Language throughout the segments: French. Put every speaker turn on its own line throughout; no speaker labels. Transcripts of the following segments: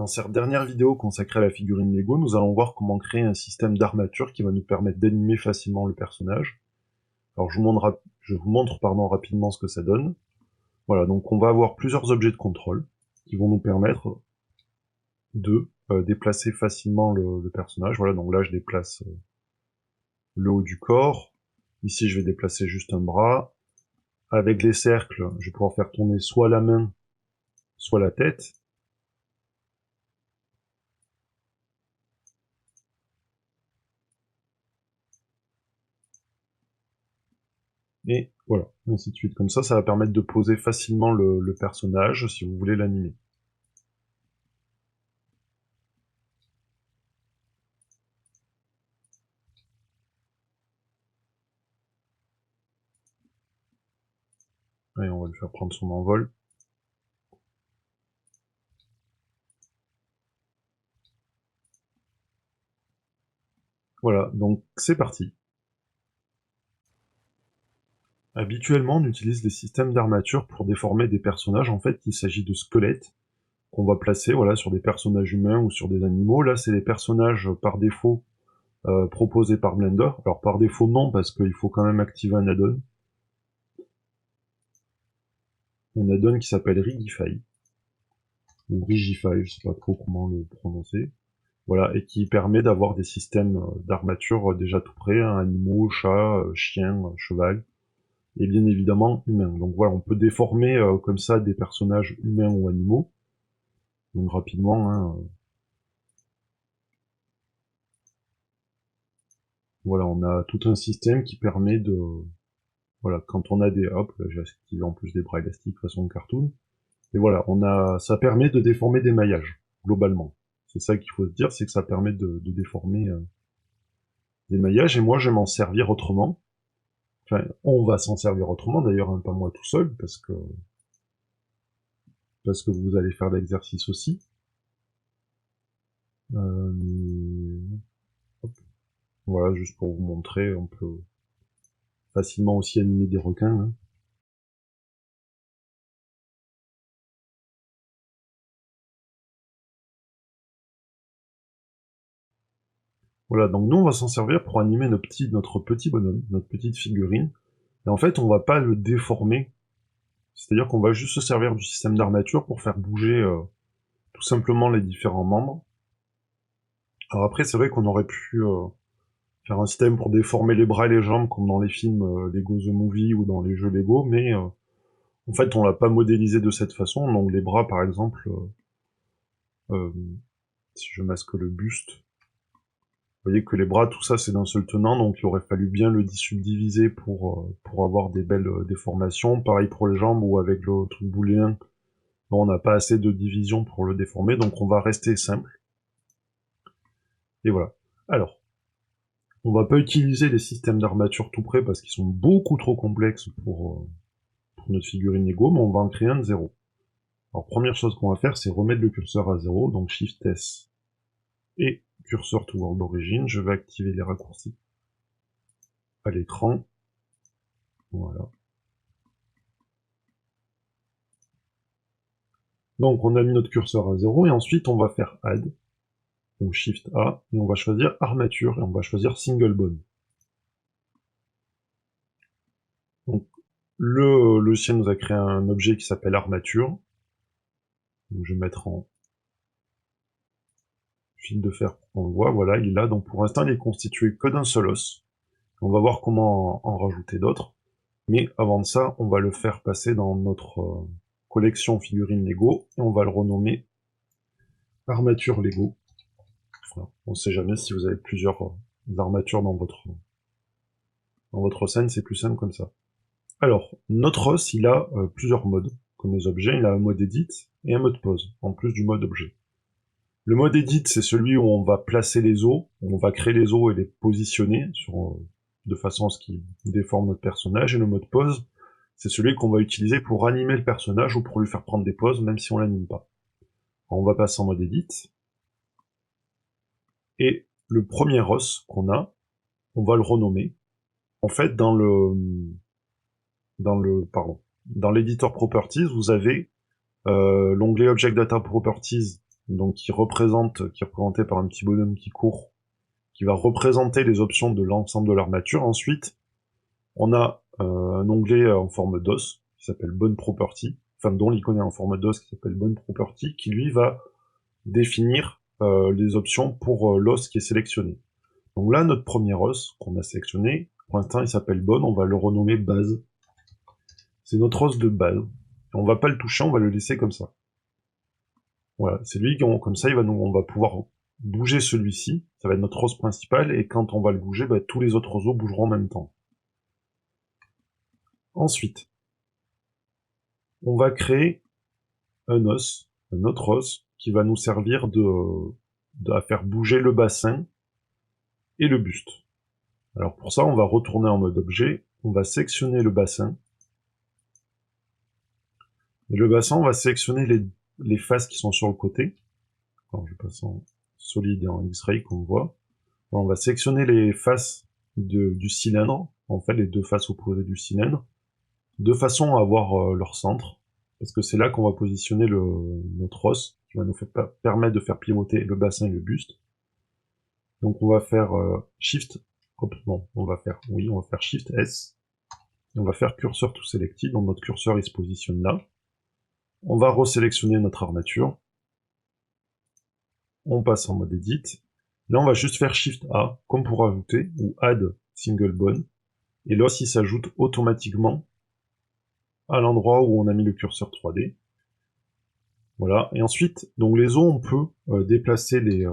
Dans cette dernière vidéo consacrée à la figurine Lego, nous allons voir comment créer un système d'armature qui va nous permettre d'animer facilement le personnage. Alors je vous montre rapidement ce que ça donne. Voilà, donc on va avoir plusieurs objets de contrôle qui vont nous permettre de déplacer facilement le personnage. Voilà, donc là je déplace le haut du corps. Ici je vais déplacer juste un bras. Avec les cercles, je vais pouvoir faire tourner soit la main, soit la tête. Et voilà, ainsi de suite. Comme ça va permettre de poser facilement le personnage si vous voulez l'animer. Et on va lui faire prendre son envol. Voilà, donc c'est parti. Habituellement, on utilise des systèmes d'armature pour déformer des personnages. En fait, il s'agit de squelettes qu'on va placer voilà, sur des personnages humains ou sur des animaux. Là, c'est des personnages par défaut proposés par Blender. Alors par défaut, non, parce qu'il faut quand même activer un add-on. Un add-on qui s'appelle Rigify. Ou Rigify, je sais pas trop comment le prononcer. Voilà, et qui permet d'avoir des systèmes d'armature déjà tout prêts, hein, animaux, chats, chiens, cheval, et bien évidemment humains. Donc voilà, on peut déformer comme ça des personnages humains ou animaux. Donc rapidement, hein, voilà, on a tout un système qui permet de... Voilà, quand on a des... Hop, là j'ai activé en plus des bras élastiques façon cartoon. Et voilà, ça permet de déformer des maillages, globalement. C'est ça qu'il faut se dire, c'est que ça permet de déformer des maillages, et moi je vais m'en servir autrement. Enfin, on va s'en servir autrement, d'ailleurs, hein, pas moi tout seul, parce que vous allez faire l'exercice aussi. Hop. Voilà, juste pour vous montrer, on peut facilement aussi animer des requins. Hein. Voilà, donc nous on va s'en servir pour animer notre petit bonhomme, notre petite figurine. Et en fait, on va pas le déformer. C'est-à-dire qu'on va juste se servir du système d'armature pour faire bouger tout simplement les différents membres. Alors après, c'est vrai qu'on aurait pu faire un système pour déformer les bras et les jambes comme dans les films Lego The Movie ou dans les jeux Lego, mais en fait, on l'a pas modélisé de cette façon. Donc les bras, par exemple, si je masque le buste, vous voyez que les bras, tout ça, c'est d'un seul tenant, donc il aurait fallu bien le subdiviser pour avoir des belles déformations. Pareil pour les jambes, ou avec le truc booléen, on n'a pas assez de division pour le déformer, donc on va rester simple. Et voilà. Alors, on va pas utiliser les systèmes d'armature tout près parce qu'ils sont beaucoup trop complexes pour notre figurine Lego, mais on va en créer un de zéro. Alors, première chose qu'on va faire, c'est remettre le curseur à 0, donc Shift S et curseur to world origin. Je vais activer les raccourcis à l'écran. Voilà. Donc, on a mis notre curseur à 0, et ensuite, on va faire Add, donc Shift A, et on va choisir Armature, et on va choisir Single Bone. Donc, le logiciel nous a créé un objet qui s'appelle Armature. Donc, je vais mettre en fil de fer pour qu'on le voit. Voilà, il est là. Donc, pour l'instant, il est constitué que d'un seul os. On va voir comment en rajouter d'autres. Mais avant de ça, on va le faire passer dans notre collection figurines Lego, et on va le renommer Armature Lego. Voilà. On ne sait jamais si vous avez plusieurs armatures dans votre scène, c'est plus simple comme ça. Alors, notre os, il a plusieurs modes. Comme les objets, il a un mode edit et un mode pause, en plus du mode objet. Le mode edit, c'est celui où on va placer les os, où on va créer les os et les positionner de façon à ce qu'ils déforment notre personnage. Et le mode pause, c'est celui qu'on va utiliser pour animer le personnage ou pour lui faire prendre des pauses, même si on l'anime pas. Alors, on va passer en mode edit. Et le premier os qu'on a, on va le renommer. En fait, dans l'editor properties, vous avez l'onglet Object Data Properties donc qui est représenté par un petit bonhomme qui court, qui va représenter les options de l'ensemble de l'armature. Ensuite, on a un onglet en forme d'os qui s'appelle Bone Property, enfin dont l'icône est en forme d'os qui s'appelle Bone Property, qui lui va définir les options pour l'os qui est sélectionné. Donc là, notre premier os qu'on a sélectionné, pour l'instant il s'appelle Bone, on va le renommer base. C'est notre os de base. On va pas le toucher, on va le laisser comme ça. Voilà, c'est lui, comme ça, on va pouvoir bouger celui-ci, ça va être notre os principal, et quand on va le bouger, bah, tous les autres os bougeront en même temps. Ensuite, on va créer un autre os, qui va nous servir à faire bouger le bassin et le buste. Alors pour ça, on va retourner en mode objet, on va sélectionner le bassin, et le bassin, on va sélectionner les faces qui sont sur le côté. Alors je passe en solide et en X-ray qu'on voit. Alors, on va sélectionner les faces du cylindre, en fait les deux faces opposées du cylindre, de façon à avoir leur centre, parce que c'est là qu'on va positionner notre os, qui va nous permettre de faire pivoter le bassin et le buste. Donc on va faire Shift, on va faire Shift S, et on va faire Cursor to Selected, donc notre curseur il se positionne là. On va resélectionner notre armature, on passe en mode Edit, là on va juste faire Shift A, comme pour ajouter, ou Add Single Bone, et l'os il s'ajoute automatiquement à l'endroit où on a mis le curseur 3D. Voilà, et ensuite, donc les os, on peut déplacer les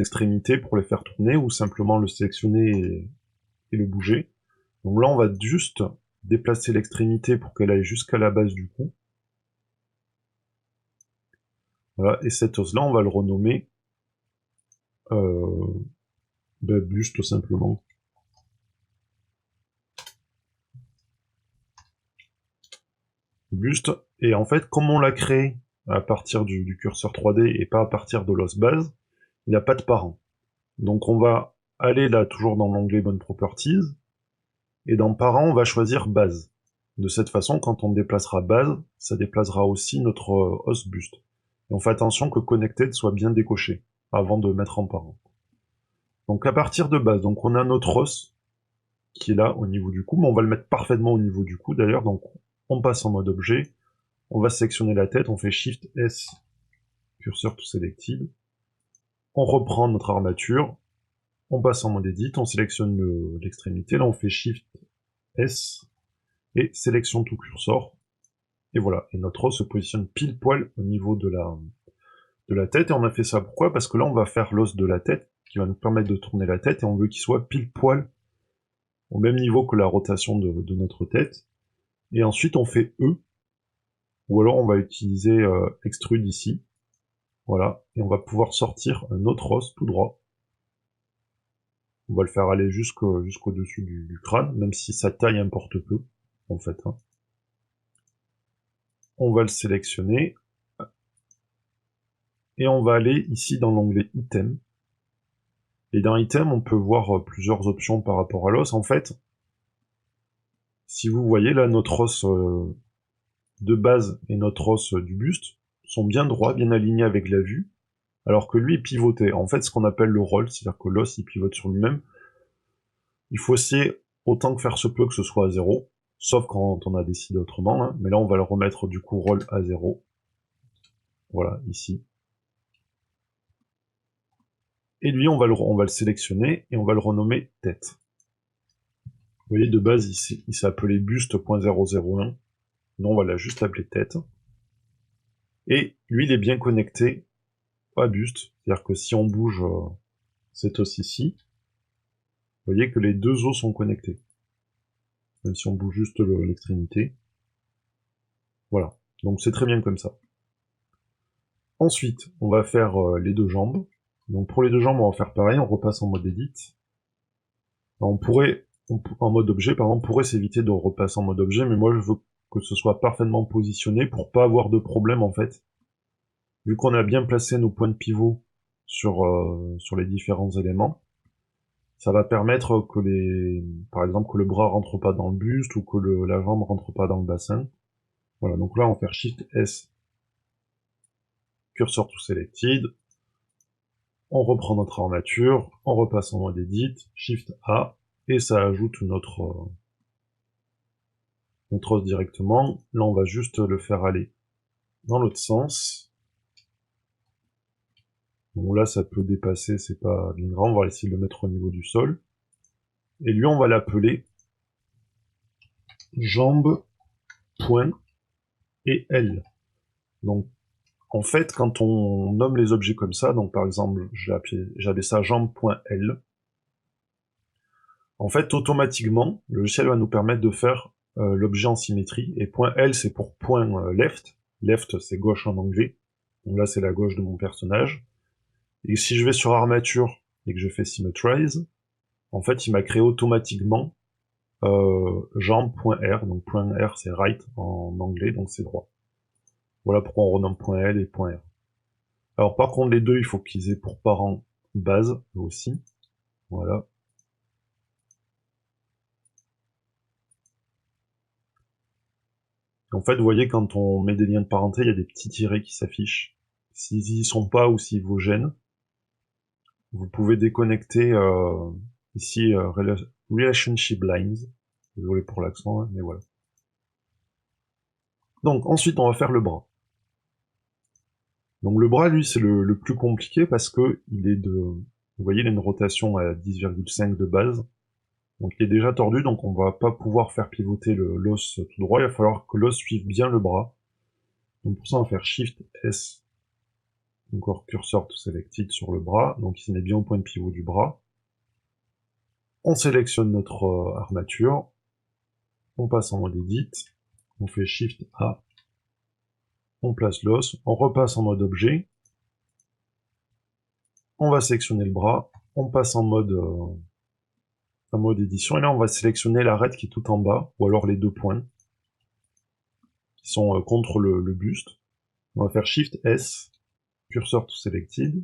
extrémités pour les faire tourner, ou simplement le sélectionner et le bouger. Donc là, on va juste déplacer l'extrémité pour qu'elle aille jusqu'à la base du cou. Voilà, et cet os-là, on va le renommer buste, tout simplement. Buste, et en fait, comme on l'a créé à partir du curseur 3D et pas à partir de l'os base, il n'a pas de parent. Donc on va aller là, toujours dans l'onglet Bone Properties, et dans Parent, on va choisir Base. De cette façon, quand on déplacera Base, ça déplacera aussi notre os buste. Et on fait attention que Connected soit bien décoché, avant de mettre en Parent. Donc à partir de Base, donc on a notre os, qui est là au niveau du cou, mais on va le mettre parfaitement au niveau du cou d'ailleurs, donc on passe en mode objet, on va sélectionner la tête, on fait Shift S, Cursor to Selected, on reprend notre armature, on passe en mode Edit, on sélectionne l'extrémité, là on fait Shift S, et sélection tout cursor, et voilà, et notre os se positionne pile poil au niveau de la tête, et on a fait ça pourquoi? Parce que là on va faire l'os de la tête, qui va nous permettre de tourner la tête, et on veut qu'il soit pile poil au même niveau que la rotation de notre tête, et ensuite on fait E, ou alors on va utiliser Extrude ici, voilà, et on va pouvoir sortir un autre os tout droit. On va le faire aller jusqu'au-dessus du crâne, même si sa taille importe peu, en fait. Hein. On va le sélectionner, et on va aller ici dans l'onglet Item. Et dans Item, on peut voir plusieurs options par rapport à l'os. En fait, si vous voyez là, notre os de base et notre os du buste sont bien droits, bien alignés avec la vue, alors que lui est pivoté. En fait, ce qu'on appelle le roll, c'est-à-dire que l'os il pivote sur lui-même. Il faut essayer autant que faire se peut que ce soit à 0, sauf quand on a décidé autrement. Hein. Mais là, on va le remettre du coup roll à 0. Voilà, ici. Et lui, on va le sélectionner et on va le renommer tête. Vous voyez, de base, il s'est appelé buste.001. Nous, on va juste l'appeler tête. Et lui, il est bien connecté à buste. C'est-à-dire que si on bouge cet os ici, vous voyez que les deux os sont connectés. Même si on bouge juste l'extrémité. Voilà. Donc c'est très bien comme ça. Ensuite, on va faire les deux jambes. Donc pour les deux jambes, on va faire pareil, on repasse en mode edit. Alors, en mode objet, par exemple, on pourrait s'éviter de repasser en mode objet, mais moi je veux que ce soit parfaitement positionné pour pas avoir de problème en fait. Vu qu'on a bien placé nos points de pivot sur les différents éléments, ça va permettre que par exemple que le bras rentre pas dans le buste ou que la jambe rentre pas dans le bassin. Voilà, donc là on va faire Shift S, cursor to selected, on reprend notre armature, on repasse en mode edit, Shift A, et ça ajoute notre os directement. Là, on va juste le faire aller dans l'autre sens. Bon, là, ça peut dépasser, c'est pas bien grave, on va essayer de le mettre au niveau du sol. Et lui, on va l'appeler jambe, point et L. Donc, en fait, quand on nomme les objets comme ça, donc par exemple, j'avais ça jambe.l, en fait, automatiquement, le logiciel va nous permettre de faire l'objet en symétrie, et .l c'est pour point left, left c'est gauche en anglais, donc là c'est la gauche de mon personnage, et si je vais sur armature et que je fais symmetrize, en fait il m'a créé automatiquement jambe.r, donc .r c'est right en anglais, donc c'est droit. Voilà pourquoi on renomme .l et .r. Alors par contre les deux, il faut qu'ils aient pour parent base aussi. Voilà. En fait, vous voyez, quand on met des liens de parenté, il y a des petits tirets qui s'affichent. S'ils y sont pas ou s'ils vous gênent, vous pouvez déconnecter ici Relationship Lines. Désolé pour l'accent, hein, mais voilà. Donc ensuite, on va faire le bras. Donc le bras, lui, c'est le plus compliqué parce que il est de... Vous voyez, il a une rotation à 10,5 de base. Donc il est déjà tordu, donc on va pas pouvoir faire pivoter l'os tout droit. Il va falloir que l'os suive bien le bras. Donc pour ça, on va faire Shift S, encore cursor to selected sur le bras. Donc il se met bien au point de pivot du bras. On sélectionne notre armature. On passe en mode edit. On fait Shift A. On place l'os. On repasse en mode objet. On va sélectionner le bras. On passe en mode édition. Et là, on va sélectionner l'arête qui est tout en bas, ou alors les deux points qui sont contre le buste. On va faire Shift S, cursor to selected.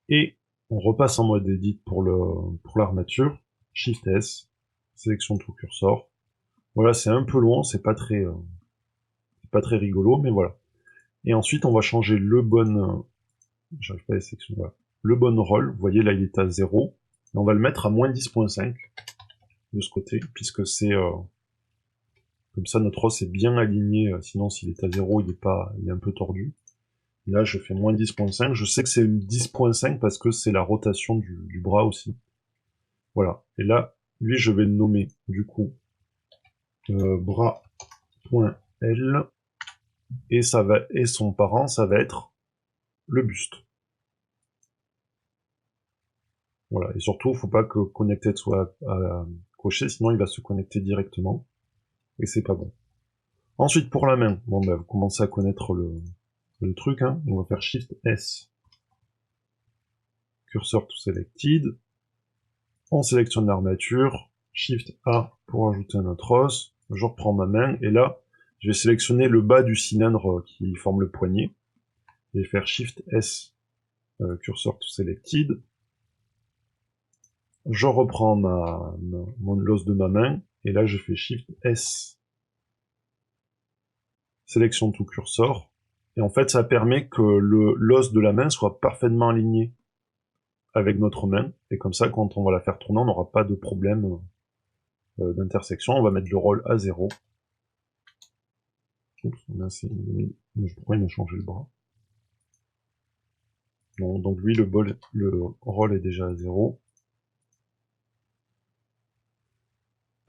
Et on repasse en mode edit pour l'armature. Shift S, sélection to cursor. Voilà, c'est un peu long, c'est pas très rigolo, mais voilà. Et ensuite, on va changer le bon, j'arrive pas à sélectionner, voilà. Le bon roll, vous voyez là, il est à 0. Et on va le mettre à moins 10.5 de ce côté, puisque c'est comme ça notre os est bien aligné, sinon s'il est à 0, il est un peu tordu. Et là, je fais moins 10.5. Je sais que c'est 10.5 parce que c'est la rotation du bras aussi. Voilà. Et là, lui, je vais le nommer, du coup, bras.l, et son parent, ça va être le buste. Voilà. Et surtout, faut pas que connected soit coché, sinon il va se connecter directement. Et c'est pas bon. Ensuite, pour la main, bon, bah, vous commencez à connaître le truc, hein. On va faire Shift S, cursor to selected. On sélectionne l'armature, Shift A pour ajouter un autre os. Je reprends ma main, et là, je vais sélectionner le bas du cylindre qui forme le poignet. Je vais faire Shift S, cursor to selected. Je reprends l'os de ma main, et là je fais Shift S, sélection to cursor, et en fait ça permet que l'os de la main soit parfaitement aligné avec notre main, et comme ça quand on va la faire tourner, on n'aura pas de problème d'intersection. On va mettre le roll à 0. Oups, pourquoi il m'a changé le bras? Non, donc lui, le roll est déjà à 0.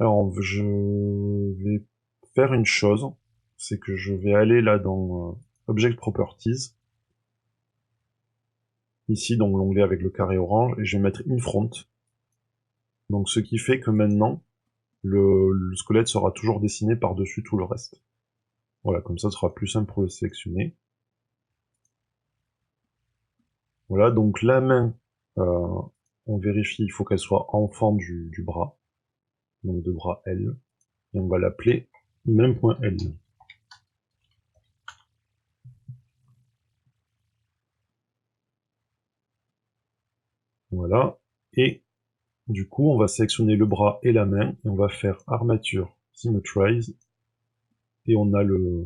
Alors, je vais faire une chose, c'est que je vais aller là dans Object Properties, ici, donc l'onglet avec le carré orange, et je vais mettre In Front. Donc ce qui fait que maintenant, le squelette sera toujours dessiné par-dessus tout le reste. Voilà, comme ça, ce sera plus simple pour le sélectionner. Voilà, donc la main, on vérifie, il faut qu'elle soit enfant du bras, donc de bras L, et on va l'appeler même.L. Voilà, et du coup, on va sélectionner le bras et la main, et on va faire armature, symmetrize, et on a le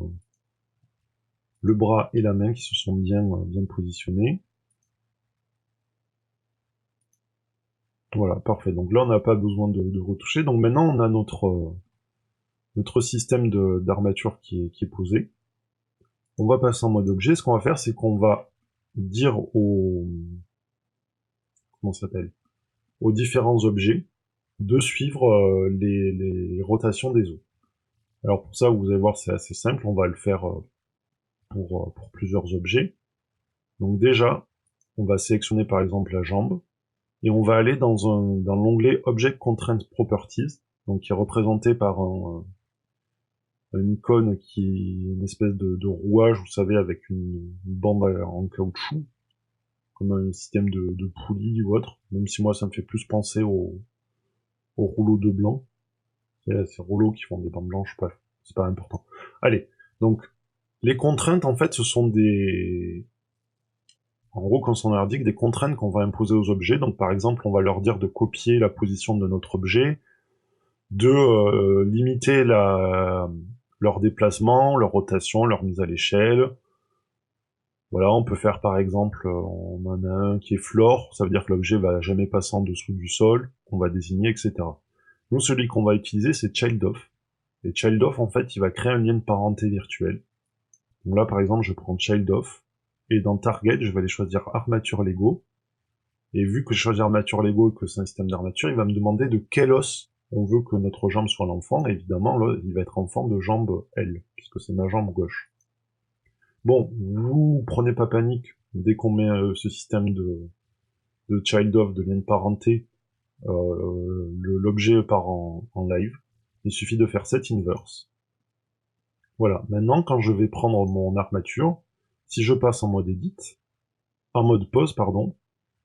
bras et la main qui se sont bien positionnés. Voilà, parfait. Donc là, on n'a pas besoin de retoucher. Donc maintenant, on a notre système d'armature qui est posé. On va passer en mode objet. Ce qu'on va faire, c'est qu'on va dire comment ça s'appelle, aux différents objets de suivre les rotations des os. Alors pour ça, vous allez voir, c'est assez simple. On va le faire pour plusieurs objets. Donc déjà, on va sélectionner par exemple la jambe et on va aller dans l'onglet Object Constraint Properties, donc qui est représenté par une icône qui est une espèce de rouage, vous savez, avec une bande en caoutchouc, comme un système de poulie ou autre, même si moi ça me fait plus penser au rouleau de blanc. Ces rouleaux qui font des bandes blanches, bref, c'est pas important. Allez, donc les contraintes, en fait, ce sont en gros, quand on indique des contraintes qu'on va imposer aux objets. Donc par exemple, on va leur dire de copier la position de notre objet, de limiter leur déplacement, leur rotation, leur mise à l'échelle. Voilà, on peut faire par exemple, on en a un qui est floor, ça veut dire que l'objet va jamais passer en dessous du sol, qu'on va désigner, etc. Nous, celui qu'on va utiliser, c'est child of. Et child of, en fait, il va créer un lien de parenté virtuel. Donc là, par exemple, je prends child of, et dans target, je vais aller choisir armature Lego. Et vu que je choisis armature Lego et que c'est un système d'armature, il va me demander de quel os on veut que notre jambe soit l'enfant. Évidemment, là, il va être en forme de jambe L, puisque c'est ma jambe gauche. Bon, vous prenez pas panique, dès qu'on met ce système de child of, de lien de parenté, l'objet part en live. Il suffit de faire set inverse. Voilà, maintenant quand je vais prendre mon armature, si je passe en mode edit, en mode pause, pardon,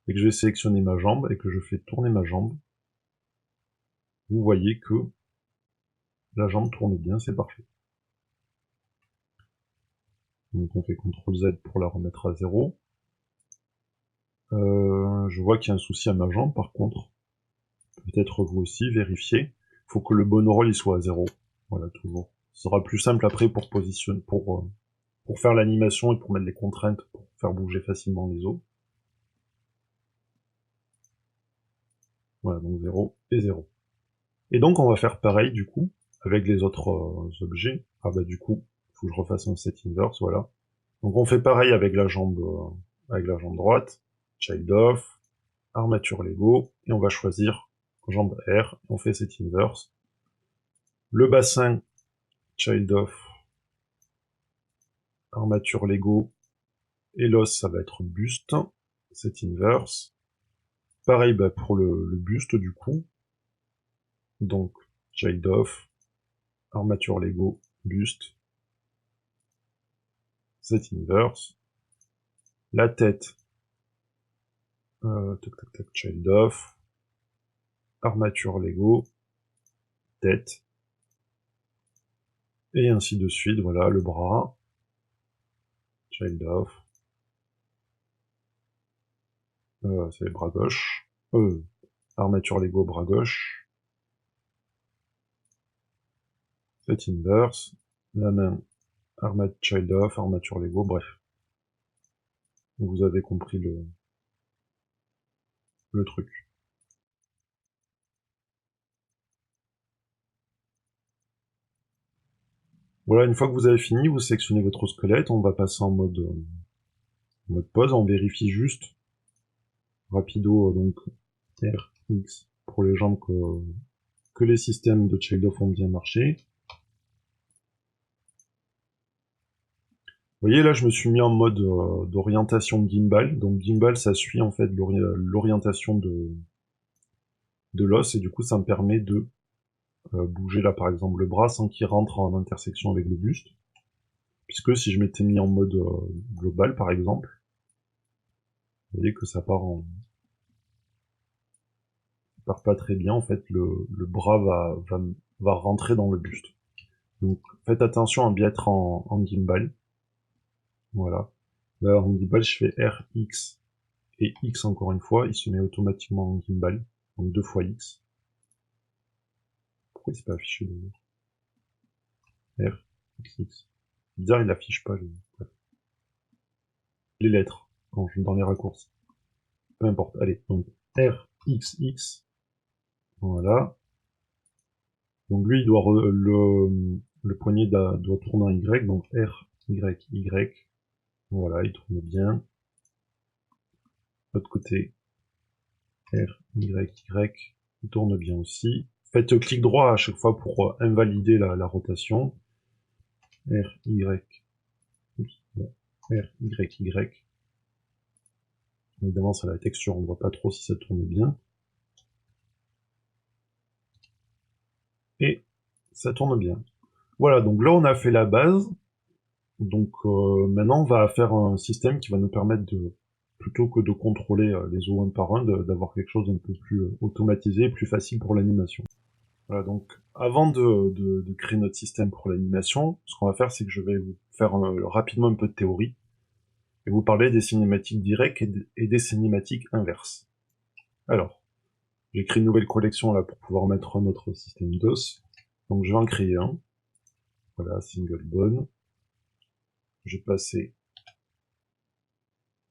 et que je vais sélectionner ma jambe et que je fais tourner ma jambe, vous voyez que la jambe tourne bien, c'est parfait. Donc on fait CTRL Z pour la remettre à 0. Je vois qu'il y a un souci à ma jambe, par contre. Peut-être vous aussi, vérifiez. Il faut que le bon roll il soit à 0. Voilà, toujours. Ce sera plus simple après pour positionner, pour faire l'animation et pour mettre les contraintes, pour faire bouger facilement les os. Voilà, donc 0 et 0. Et donc on va faire pareil du coup, avec les autres objets. Ah bah du coup, il faut que je refasse un set inverse, voilà. Donc on fait pareil avec la jambe droite, child of, armature Lego, et on va choisir jambe R, et on fait set inverse. Le bassin, child of, armature Lego, et l'os, ça va être buste, set inverse. Pareil bah, pour le buste du coup, donc child of, armature Lego, buste, set inverse. La tête, child of, armature Lego, tête, et ainsi de suite, voilà, le bras, child of, c'est le bras gauche, armature Lego, bras gauche, set inverse, la main, armature child of, armature Lego, bref. Vous avez compris le truc. Voilà, une fois que vous avez fini, vous sélectionnez votre squelette, on va passer en mode pause, on vérifie juste rapido, donc R, X, pour les jambes que les systèmes de child-off ont bien marché. Vous voyez, là, je me suis mis en mode d'orientation gimbal. Donc gimbal, ça suit en fait l'orientation de l'os, et du coup, ça me permet de bouger là, par exemple, le bras sans qu'il rentre en intersection avec le buste. Puisque si je m'étais mis en mode global, par exemple, vous voyez que ça part pas très bien, en fait, le bras va rentrer dans le buste. Donc faites attention à bien être en gimbal. Voilà. Là, en gimbal, je fais R, X et X encore une fois, il se met automatiquement en gimbal. Donc 2 fois X. Pourquoi c'est pas affiché d'ailleurs? R. XX. Bizarre, il affiche pas les lettres dans les raccourcis. Peu importe. Allez, donc RXX. Voilà. Donc lui, il doit le poignet doit tourner en Y, donc R, Y, Y. Voilà, il tourne bien. L'autre côté, R, Y, Y, il tourne bien aussi. Faites clic droit à chaque fois pour invalider la rotation. R, Y, R, Y, Y. Évidemment, c'est la texture, on voit pas trop si ça tourne bien. Et ça tourne bien. Voilà, donc là on a fait la base. Donc maintenant on va faire un système qui va nous permettre de, plutôt que de contrôler les os un par un, d'avoir quelque chose d'un peu plus automatisé et plus facile pour l'animation. Voilà, donc avant de créer notre système pour l'animation, ce qu'on va faire c'est que je vais vous faire rapidement un peu de théorie et vous parler des cinématiques directes et des cinématiques inverses. Alors, j'ai créé une nouvelle collection là pour pouvoir mettre notre système d'os. Donc je vais en créer un. Voilà, single bone. Je vais passer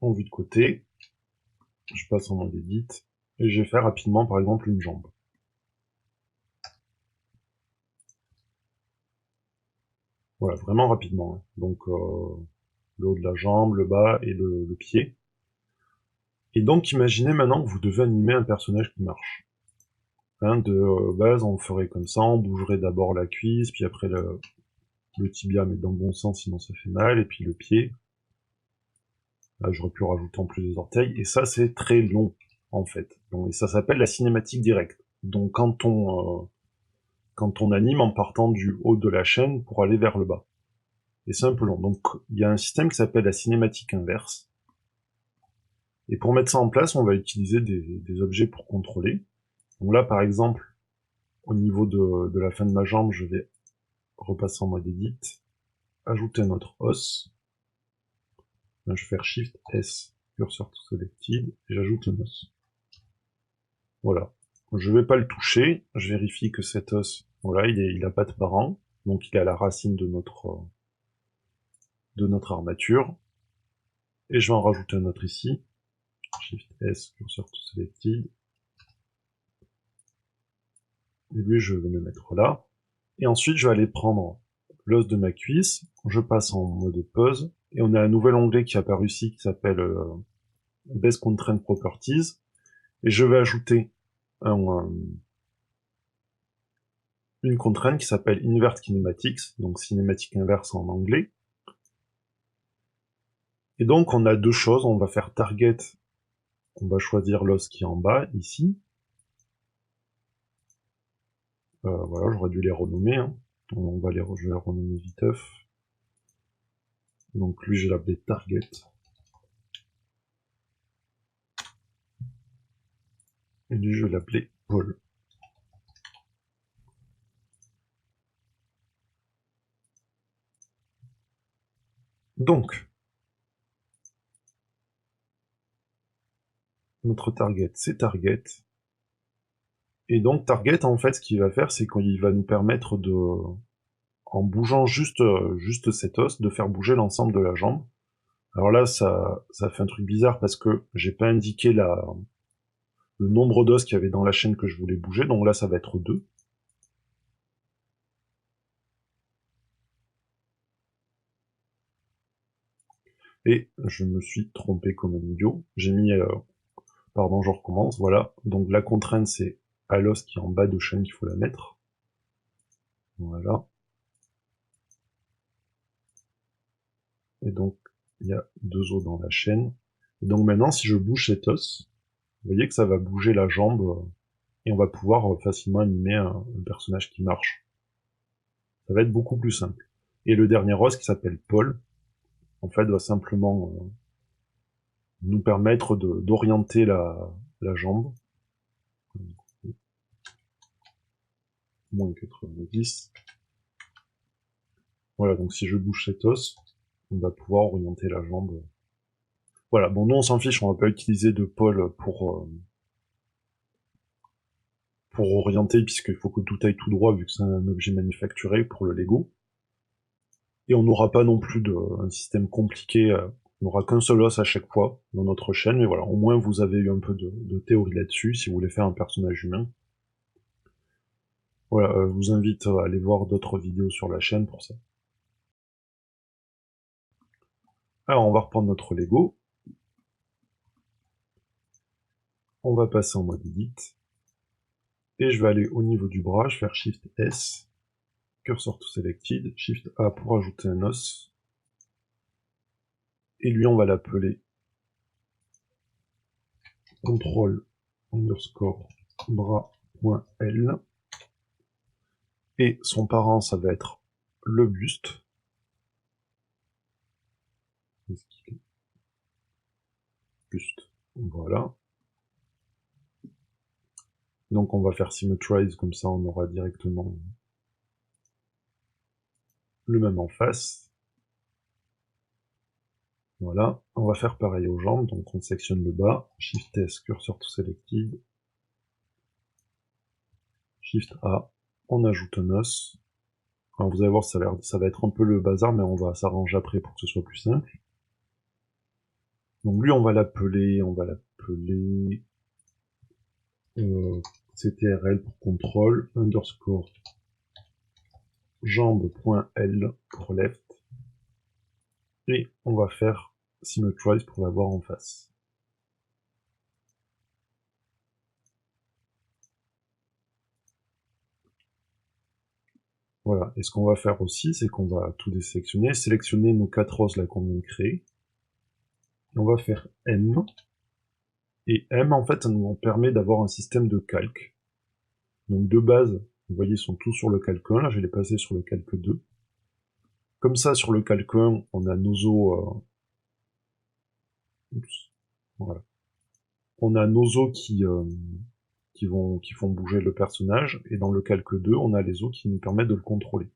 en vue de côté. Je passe en mode edit. Et je vais faire rapidement par exemple une jambe. Voilà, vraiment rapidement. Donc le haut de la jambe, le bas et le pied. Et donc imaginez maintenant que vous devez animer un personnage qui marche. Hein, de base, on ferait comme ça, on bougerait d'abord la cuisse, puis après le tibia, mais dans le bon sens, sinon ça fait mal, et puis le pied. Là, j'aurais pu rajouter en plus des orteils, et ça, c'est très long, en fait. Donc, et ça s'appelle la cinématique directe. Donc, quand on anime en partant du haut de la chaîne pour aller vers le bas. Et c'est un peu long. Donc, il y a un système qui s'appelle la cinématique inverse. Et pour mettre ça en place, on va utiliser des objets pour contrôler. Donc là, par exemple, au niveau de la fin de ma jambe, je vais repasser en mode edit, ajouter un autre os. Là, je vais faire Shift S, cursor to selected, et j'ajoute un os. Voilà. Je vais pas le toucher, je vérifie que cet os, voilà, il a pas de parent, donc il est à la racine de notre armature. Et je vais en rajouter un autre ici. Shift S, cursor to selected. Et lui, je vais le mettre là. Et ensuite, je vais aller prendre l'os de ma cuisse, je passe en mode pause, et on a un nouvel onglet qui est apparu ici qui s'appelle Base Constraint Properties, et je vais ajouter une contrainte qui s'appelle Invert Kinematics, donc cinématique inverse en anglais. Et donc on a deux choses, on va faire target, on va choisir l'os qui est en bas, ici. Voilà, j'aurais dû les renommer, hein. Je vais les renommer viteuf. Donc lui, je vais l'appeler target. Et lui, je vais l'appeler Paul. Donc, notre target, c'est target. Et donc, target, en fait, ce qu'il va faire, c'est qu'il va nous permettre de, en bougeant juste cet os, de faire bouger l'ensemble de la jambe. Alors là, ça fait un truc bizarre parce que j'ai pas indiqué le nombre d'os qu'il y avait dans la chaîne que je voulais bouger, donc là, ça va être 2. Et je me suis trompé comme un idiot. J'ai mis, pardon, je recommence, voilà. Donc la contrainte, c'est à l'os qui est en bas de chaîne qu'il faut la mettre. Voilà. Et donc, il y a 2 os dans la chaîne. Et donc maintenant, si je bouge cet os, vous voyez que ça va bouger la jambe, et on va pouvoir facilement animer un personnage qui marche. Ça va être beaucoup plus simple. Et le dernier os, qui s'appelle Paul, en fait, va simplement nous permettre d'orienter la jambe. Moins 90. Voilà, donc si je bouge cet os, on va pouvoir orienter la jambe. Voilà, bon, nous on s'en fiche, on va pas utiliser de pôle pour orienter, puisqu'il faut que tout aille tout droit, vu que c'est un objet manufacturé pour le Lego. Et on n'aura pas non plus un système compliqué, on n'aura qu'un seul os à chaque fois dans notre chaîne, mais voilà, au moins vous avez eu un peu de théorie là-dessus, si vous voulez faire un personnage humain. Voilà, je vous invite à aller voir d'autres vidéos sur la chaîne pour ça. Alors on va reprendre notre Lego. On va passer en mode Edit. Et je vais aller au niveau du bras, je vais faire Shift S, Cursor to Selected, Shift A pour ajouter un os. Et lui on va l'appeler Control underscore bras.L. Et son parent ça va être le buste. Buste. Voilà. Donc on va faire Symmetrize, comme ça on aura directement le même en face. Voilà, on va faire pareil aux jambes, donc on sélectionne le bas, Shift S, Cursor to Selected, Shift A, on ajoute un os. Alors vous allez voir, ça va être un peu le bazar, mais on va s'arranger après pour que ce soit plus simple. Donc lui on va l'appeler CTRL pour contrôle, underscore jambe.L pour left, et on va faire Symmetrize pour l'avoir en face. Voilà, et ce qu'on va faire aussi, c'est qu'on va tout désélectionner, sélectionner nos 4 os là qu'on vient de créer, et on va faire M, et M en fait ça nous permet d'avoir un système de calque. Donc de base, vous voyez, ils sont tous sur le calque 1, là je vais les passer sur le calque 2. Comme ça, sur le calque 1, on a nos os, voilà. On a nos os qui font bouger le personnage, et dans le calque 2, on a les os qui nous permettent de le contrôler.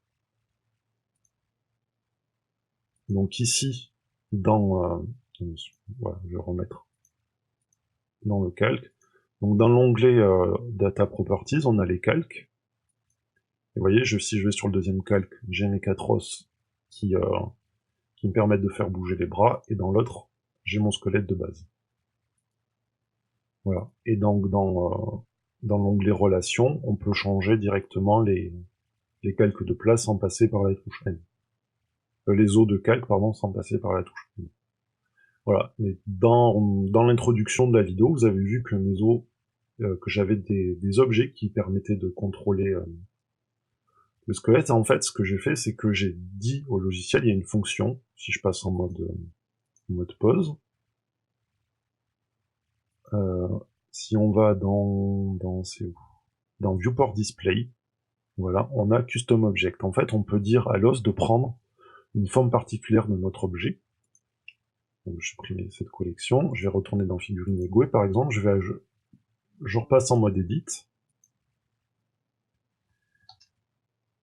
Donc ici, voilà, je vais remettre dans le calque. Donc dans l'onglet Data Properties, on a les calques. Et vous voyez, si je vais sur le deuxième calque, j'ai mes 4 os qui me permettent de faire bouger les bras, et dans l'autre, j'ai mon squelette de base. Voilà. Et donc dans l'onglet Relations, on peut changer directement les calques de place sans passer par la touche N. Les os de calque, pardon, sans passer par la touche N. Voilà. Mais dans l'introduction de la vidéo, vous avez vu que mes os, que j'avais des objets qui permettaient de contrôler le squelette. En fait, ce que j'ai fait, c'est que j'ai dit au logiciel, il y a une fonction, si je passe en mode pause, si on va c'est où, dans Viewport Display, voilà, on a Custom Object. En fait, on peut dire à l'os de prendre une forme particulière de notre objet. Donc, je supprime cette collection, je vais retourner dans Figurine Lego, et par exemple, je repasse en mode Edit,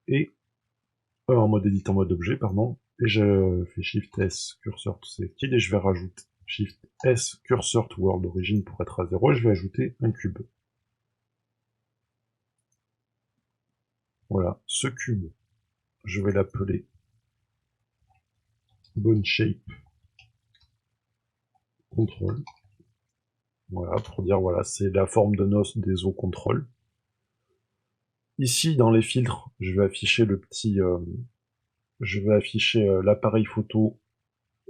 et en mode objet, pardon, et je fais Shift S, Cursor to Selected, et je vais rajouter Shift S, Cursor to World Origin pour être à 0, et je vais ajouter un cube. Voilà, ce cube, je vais l'appeler Bone Shape Control. Voilà, pour dire, voilà, c'est la forme de nos des os contrôle. Ici, dans les filtres, je vais afficher l'appareil photo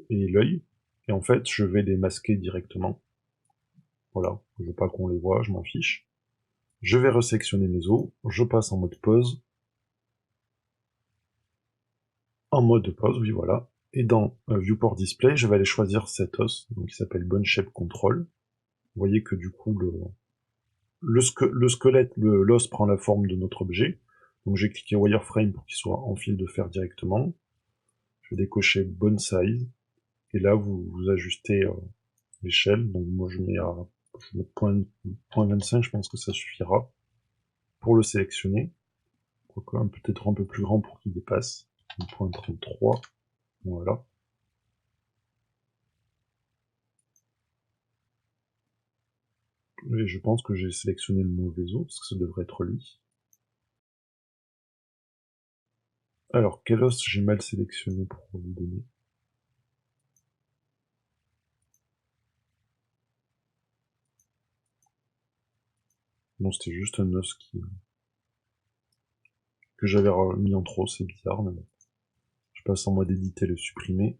et l'œil, et en fait, je vais les masquer directement. Voilà, je veux pas qu'on les voit, je m'en fiche. Je vais resectionner mes os, je passe en mode pause. En mode pause, oui, voilà. Et dans Viewport Display, je vais aller choisir cet os, donc il s'appelle Bone Shape Control. Vous voyez que du coup, le squelette, l'os prend la forme de notre objet. Donc j'ai cliqué Wireframe pour qu'il soit en fil de fer directement. Je vais décocher Bone Size. Et là, vous ajustez l'échelle. Donc moi, je mets 0.25, je pense que ça suffira pour le sélectionner. Quoique, peut-être un peu plus grand pour qu'il dépasse. 0.33. Voilà. Et je pense que j'ai sélectionné le mauvais os, parce que ça devrait être lui. Alors, quel os j'ai mal sélectionné pour lui donner? Non, c'était juste un os que j'avais mis en trop, c'est bizarre, mais bon. Je passe en mode éditer et le supprimer.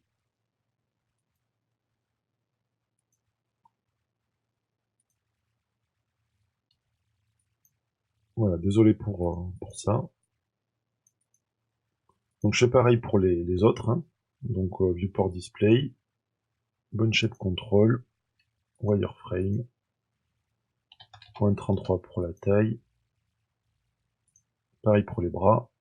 Voilà, désolé pour ça. Donc je fais pareil pour les autres. Hein. Donc viewport display, bone shape control, wireframe, 0.33 pour la taille. Pareil pour les bras.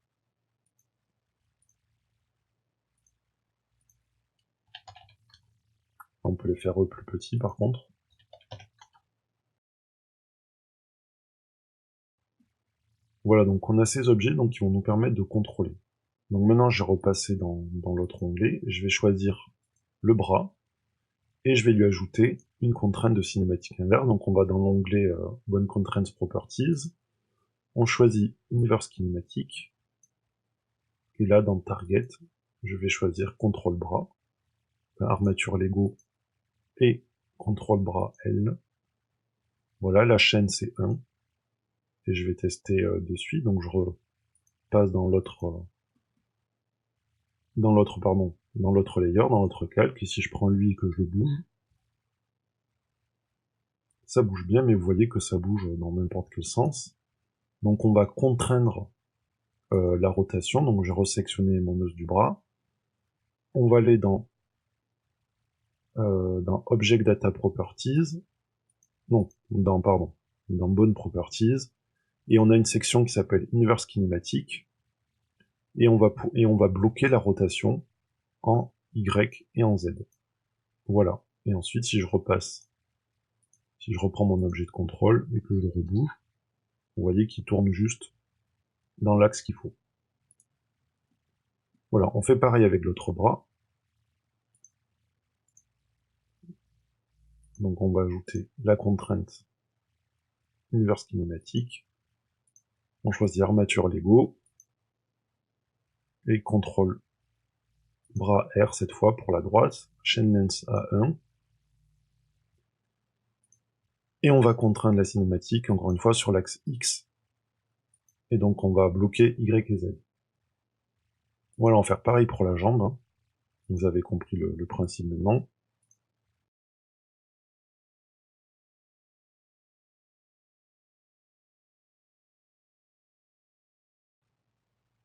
On peut les faire plus petits par contre. Voilà, donc on a ces objets donc, qui vont nous permettre de contrôler. Donc maintenant je vais repasser dans l'autre onglet, je vais choisir le bras, et je vais lui ajouter une contrainte de cinématique inverse. Donc on va dans l'onglet Bone Constraints Properties, on choisit Inverse Kinematic, et là dans Target, je vais choisir Contrôle Bras, Armature Lego et Contrôle Bras L. Voilà, la chaîne c'est 1, et je vais tester de suite, donc je repasse dans l'autre dans l'autre layer, dans l'autre calque, et si je prends lui et que je le bouge, ça bouge bien, mais vous voyez que ça bouge dans n'importe quel sens. Donc on va contraindre la rotation, donc j'ai resectionné mon os du bras. On va aller dans Object Data Properties, non, dans Bone Properties, et on a une section qui s'appelle Inverse Kinematic, et on va bloquer la rotation en Y et en Z. Voilà. Et ensuite, si je reprends mon objet de contrôle et que je le rebouge, vous voyez qu'il tourne juste dans l'axe qu'il faut. Voilà, on fait pareil avec l'autre bras. Donc on va ajouter la contrainte Inverse Kinematic. On choisit armature Lego. Et contrôle bras R cette fois pour la droite. Chain length à 1. Et on va contraindre la cinématique encore une fois sur l'axe X. Et donc on va bloquer Y et Z. Voilà, on va faire pareil pour la jambe. Hein. Vous avez compris le principe maintenant.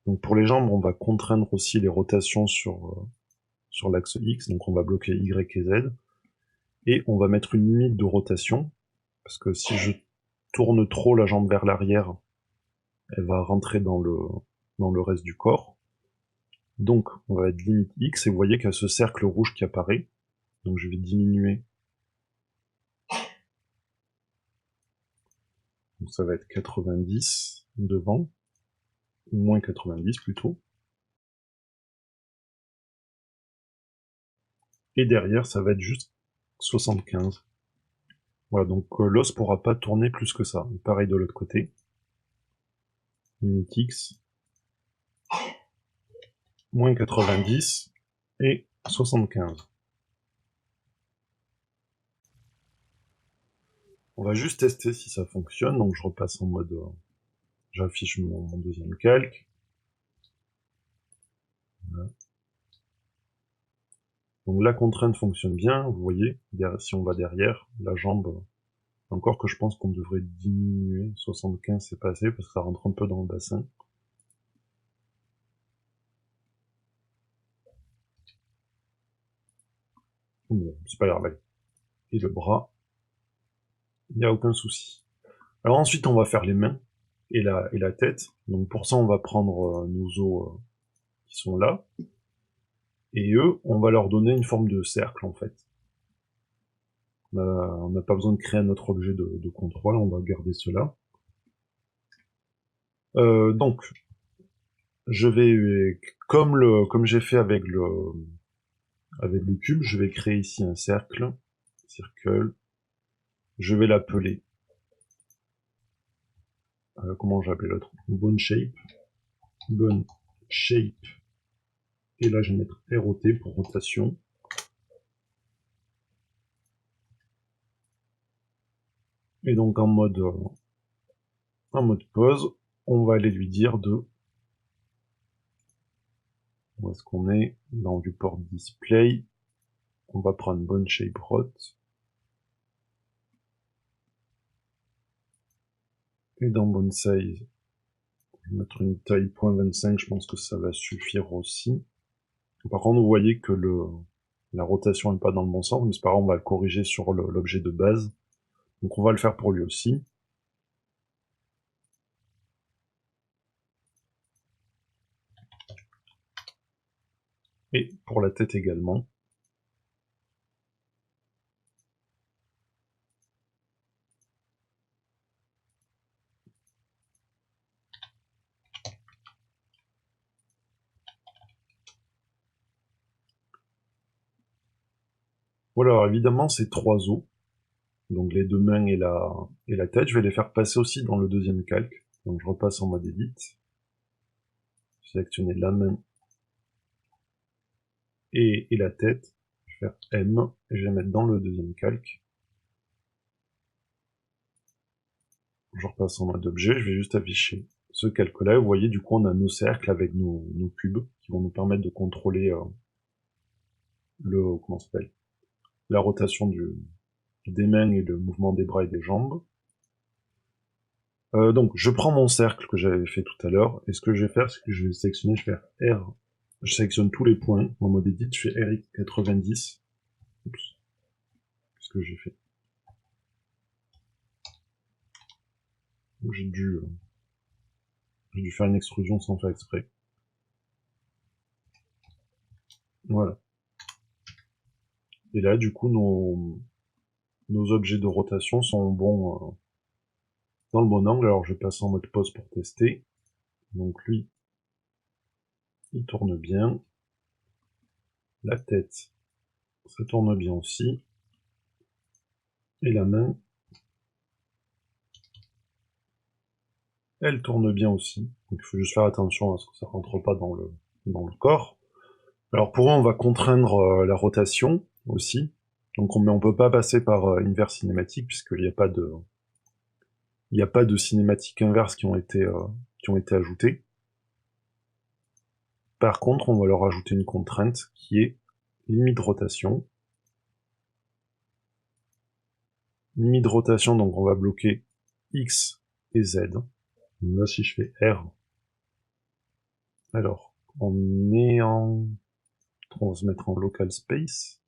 Donc pour les jambes, on va contraindre aussi les rotations sur l'axe X, donc on va bloquer Y et Z, et on va mettre une limite de rotation, parce que si je tourne trop la jambe vers l'arrière, elle va rentrer dans le reste du corps. Donc on va être limite X, et vous voyez qu'il y a ce cercle rouge qui apparaît, donc je vais diminuer. Donc ça va être 90 devant, ou moins 90 plutôt. Et derrière, ça va être juste 75. Voilà, donc l'os pourra pas tourner plus que ça. Et pareil de l'autre côté. Limite X, moins 90 et 75. On va juste tester si ça fonctionne, donc je repasse en mode... j'affiche mon deuxième calque. Voilà. Donc la contrainte fonctionne bien, vous voyez, si on va derrière, la jambe, encore que je pense qu'on devrait diminuer, 75 c'est pas assez, parce que ça rentre un peu dans le bassin. Bon, c'est pas grave, allez. Et le bras, il n'y a aucun souci. Alors ensuite, on va faire les mains et la tête. Donc pour ça, on va prendre nos os qui sont là. Et eux, on va leur donner une forme de cercle, en fait. On n'a pas besoin de créer un autre objet de contrôle, on va garder cela. Donc, je vais, comme j'ai fait avec le cube, je vais créer ici un cercle, circle. Je vais l'appeler, comment j'appelle l'autre? Bone shape Et là, je vais mettre ROT pour rotation. Et donc en mode pause, on va aller lui dire de... Où est-ce qu'on est? Dans Viewport Display. On va prendre Bone Shape Rot. Et dans Bone Size, je vais mettre une taille 0.25, je pense que ça va suffire aussi. Par contre, vous voyez que la rotation n'est pas dans le bon sens, mais c'est pas grave, on va le corriger sur l'objet de base. Donc on va le faire pour lui aussi. Et pour la tête également. Voilà, alors évidemment, ces trois os, donc les deux mains et la tête, je vais les faire passer aussi dans le deuxième calque. Donc je repasse en mode Edit. Sélectionner la main et la tête. Je vais faire M et je vais mettre dans le deuxième calque. Je repasse en mode objet, je vais juste afficher ce calque-là. Vous voyez, du coup, on a nos cercles avec nos cubes qui vont nous permettre de contrôler comment ça s'appelle, la rotation des mains et le mouvement des bras et des jambes. Donc, je prends mon cercle que j'avais fait tout à l'heure, et ce que je vais faire, c'est que je vais sélectionner, je vais faire R, je sélectionne tous les points, en mode edit, je fais RX90. Oups. Qu'est-ce que j'ai fait? J'ai dû faire une extrusion sans faire exprès. Voilà. Et là, du coup, nos objets de rotation sont bons, dans le bon angle. Alors, je passe en mode pause pour tester. Donc lui, il tourne bien. La tête, ça tourne bien aussi. Et la main, elle tourne bien aussi. Donc il faut juste faire attention à ce que ça rentre pas dans le corps. Alors pour eux, on va contraindre la rotation aussi. Donc on peut pas passer par inverse cinématique puisqu'il n'y a pas de cinématique inverse qui ont été ajoutées. Par contre, on va leur ajouter une contrainte qui est limite de rotation. Limite de rotation, donc on va bloquer X et Z. Donc là, si je fais R, alors on va se mettre en local space.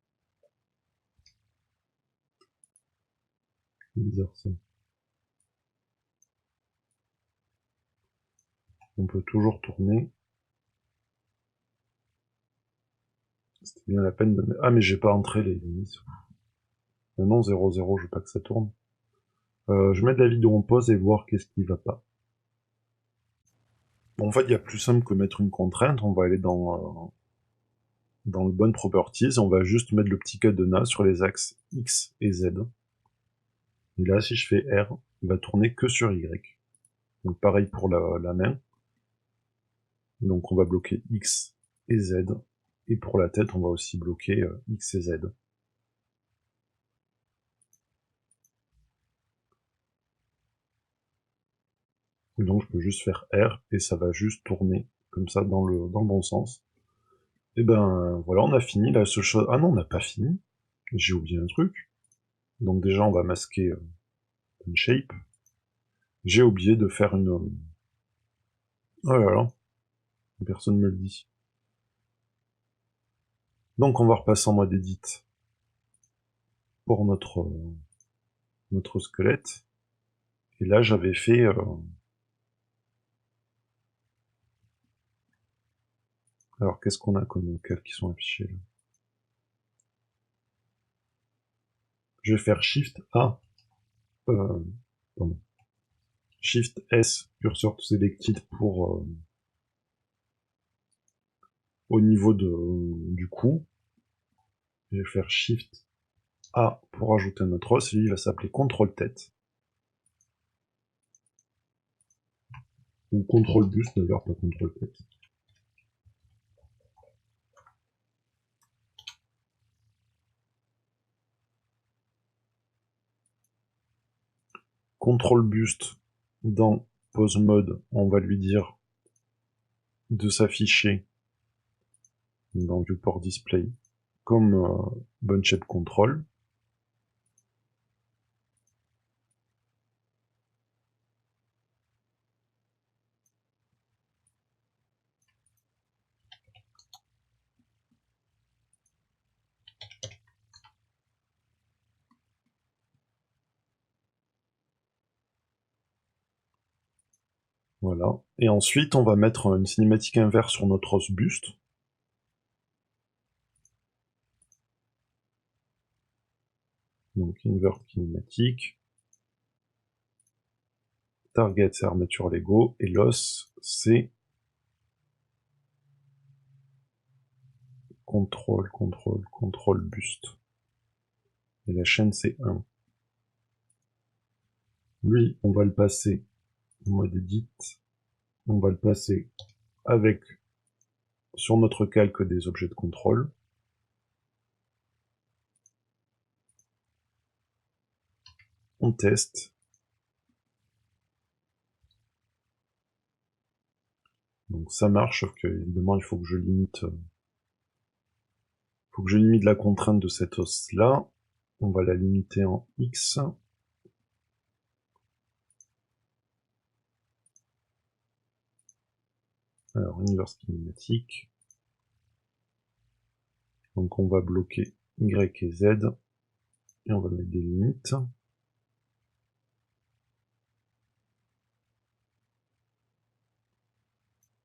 Bizarre ça. On peut toujours tourner. C'était bien la peine de... Ah mais j'ai pas entré les limites. Non, 0, 0, je veux pas que ça tourne. Je mets de la vidéo en pause et voir qu'est-ce qui va pas. Bon, en fait, il y a plus simple que mettre une contrainte. On va aller dans le Bone Properties. On va juste mettre le petit cadenas sur les axes X et Z. Et là, si je fais R, il va tourner que sur Y. Donc pareil pour la main. Donc on va bloquer X et Z. Et pour la tête, on va aussi bloquer X et Z. Et donc je peux juste faire R et ça va juste tourner comme ça dans le bon sens. Et ben voilà, on a fini. La seule chose... Ah non, on n'a pas fini. J'ai oublié un truc. Donc déjà, on va masquer une shape. J'ai oublié de faire une... Oh là là, personne me le dit. Donc on va repasser en mode edit pour notre squelette. Et là, j'avais fait... Alors, qu'est-ce qu'on a comme calques qui sont affichés là? Je vais faire Shift A. Pardon. Shift S, cursor to selected pour... au niveau du cou. Je vais faire Shift A pour ajouter un autre os. Lui, il va s'appeler Control Tête. Ou Control Buste d'ailleurs, pas Control Tête. contrôle buste dans pose mode, on va lui dire de s'afficher dans viewport display comme bone shape control. Voilà. Et ensuite, on va mettre une cinématique inverse sur notre os buste. Donc, invert cinématique. Target, c'est armature Lego. Et l'os, c'est contrôle buste. Et la chaîne, c'est 1. Lui, on va le passer en mode edit. On va le passer avec, sur notre calque, des objets de contrôle. On teste. Donc ça marche, sauf que évidemment il faut que je limite la contrainte de cet os là. On va la limiter en X. Alors inverse kinématique. Donc on va bloquer Y et Z. Et on va mettre des limites.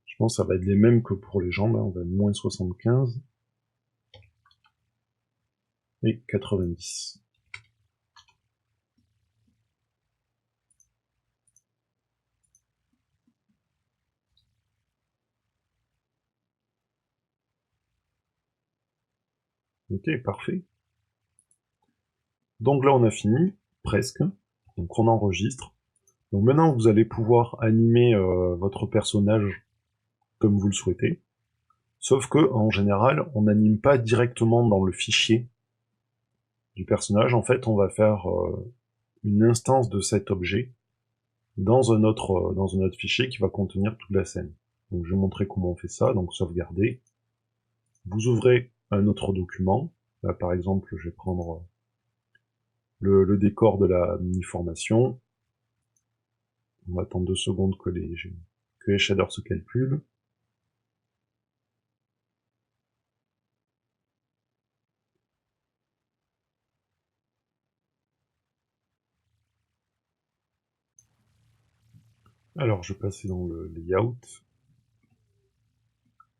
Je pense que ça va être les mêmes que pour les jambes. On va mettre moins 75 et 90. Ok, parfait. Donc là on a fini, presque. Donc on enregistre. Donc maintenant vous allez pouvoir animer votre personnage comme vous le souhaitez. Sauf que, en général, on n'anime pas directement dans le fichier du personnage. En fait, on va faire une instance de cet objet dans un autre fichier qui va contenir toute la scène. Donc je vais montrer comment on fait ça. Donc sauvegarder. Vous ouvrez un autre document. Là, par exemple, je vais prendre le décor de la mini-formation. On va attendre 2 secondes que les shaders se calculent. Alors, je vais passer dans le layout.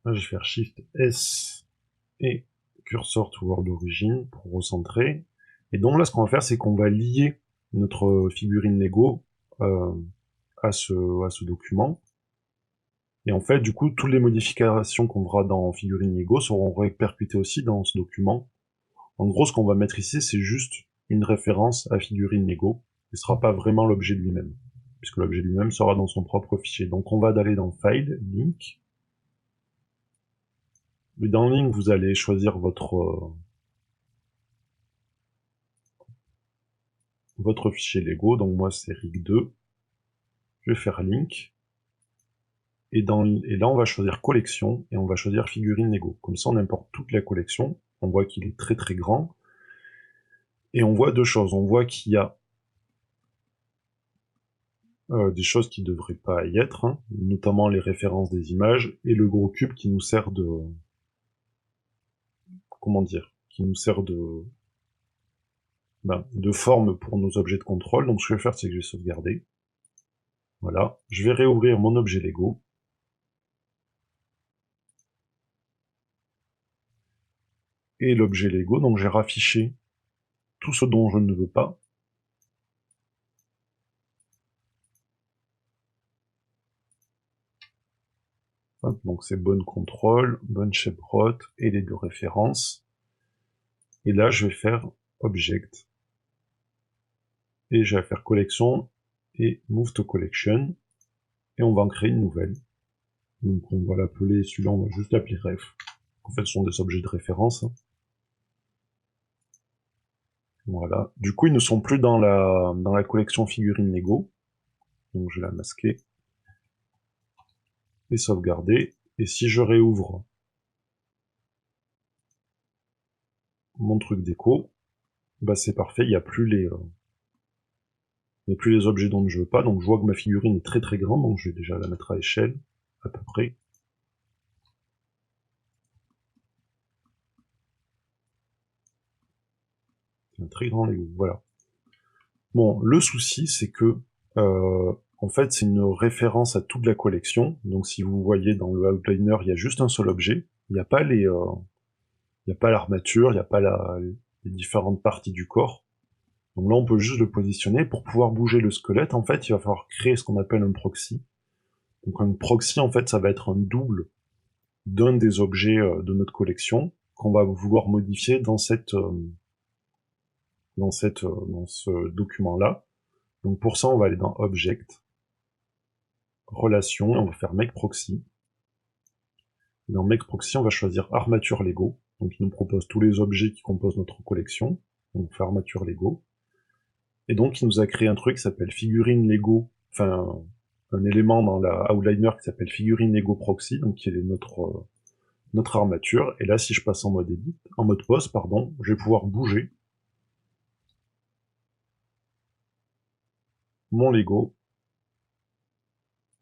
Là, je vais faire Shift S et cursor toward origin pour recentrer. Et donc là, ce qu'on va faire, c'est qu'on va lier notre figurine Lego à ce document. Et en fait, du coup, toutes les modifications qu'on verra dans figurine Lego seront répercutées aussi dans ce document. En gros, ce qu'on va mettre ici, c'est juste une référence à figurine Lego. Ce ne sera pas vraiment l'objet lui-même, puisque l'objet lui-même sera dans son propre fichier. Donc on va aller dans File, Link. Et dans Link, vous allez choisir votre fichier Lego. Donc moi, c'est rig2. Je vais faire Link. Et là, on va choisir collection et on va choisir figurine Lego. Comme ça, on importe toute la collection. On voit qu'il est très très grand. Et on voit deux choses. On voit qu'il y a des choses qui ne devraient pas y être, hein, notamment les références des images et le gros cube qui nous sert de... Comment dire? Qui nous sert de forme pour nos objets de contrôle. Donc ce que je vais faire, c'est que je vais sauvegarder. Voilà. Je vais réouvrir mon objet Lego. Et l'objet Lego, donc j'ai raffiché tout ce dont je ne veux pas. Hop, donc c'est bonne contrôle, bonne shape rot et les deux références. Et là, je vais faire object. Et je vais faire collection et move to collection. Et on va en créer une nouvelle. Donc on va l'appeler, celui-là on va juste l'appeler ref. En fait, ce sont des objets de référence. Voilà. Du coup, ils ne sont plus dans la collection figurines Lego. Donc je vais la masquer et sauvegarder. Et si je réouvre mon truc déco, bah c'est parfait, il n'y a plus les objets dont je veux pas. Donc je vois que ma figurine est très très grande, donc je vais déjà la mettre à échelle, à peu près. C'est un très grand Lego, voilà. Bon, le souci, c'est que, en fait, c'est une référence à toute la collection. Donc, si vous voyez dans le outliner, il y a juste un seul objet. Il n'y a pas il n'y a pas l'armature, il n'y a pas les différentes parties du corps. Donc là, on peut juste le positionner. Pour pouvoir bouger le squelette, en fait, il va falloir créer ce qu'on appelle un proxy. Donc, un proxy, en fait, ça va être un double d'un des objets de notre collection qu'on va vouloir modifier dans ce document-là. Donc pour ça, on va aller dans Object, Relations, et on va faire Make Proxy. Et dans Make Proxy, on va choisir Armature Lego. Donc il nous propose tous les objets qui composent notre collection. Donc on fait Armature Lego. Et donc il nous a créé un truc qui s'appelle Figurine Lego, enfin un élément dans la outliner qui s'appelle Figurine Lego Proxy, donc qui est notre armature. Et là, si je passe en mode edit, en mode pose, pardon, je vais pouvoir bouger mon Lego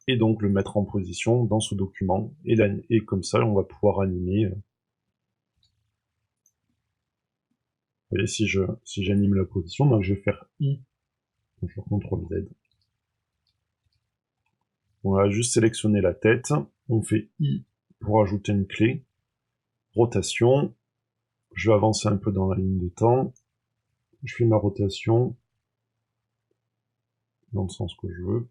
et donc le mettre en position dans ce document. Et comme ça, on va pouvoir animer. Vous voyez, si j'anime la position, donc je vais faire I, donc je fais CTRL Z. On va juste sélectionner la tête. On fait I pour ajouter une clé. Rotation. Je vais avancer un peu dans la ligne de temps. Je fais ma rotation dans le sens que je veux.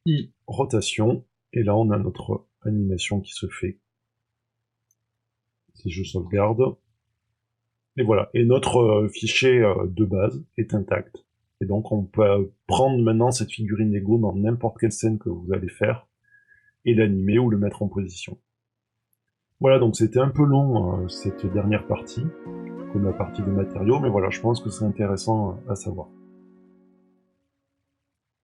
I, rotation. Et là, on a notre animation qui se fait. Si je sauvegarde. Et voilà. Et notre fichier de base est intact. Et donc, on peut prendre maintenant cette figurine Lego dans n'importe quelle scène que vous allez faire et l'animer ou le mettre en position. Voilà, donc c'était un peu long cette dernière partie, comme la partie des matériaux, mais voilà, je pense que c'est intéressant à savoir.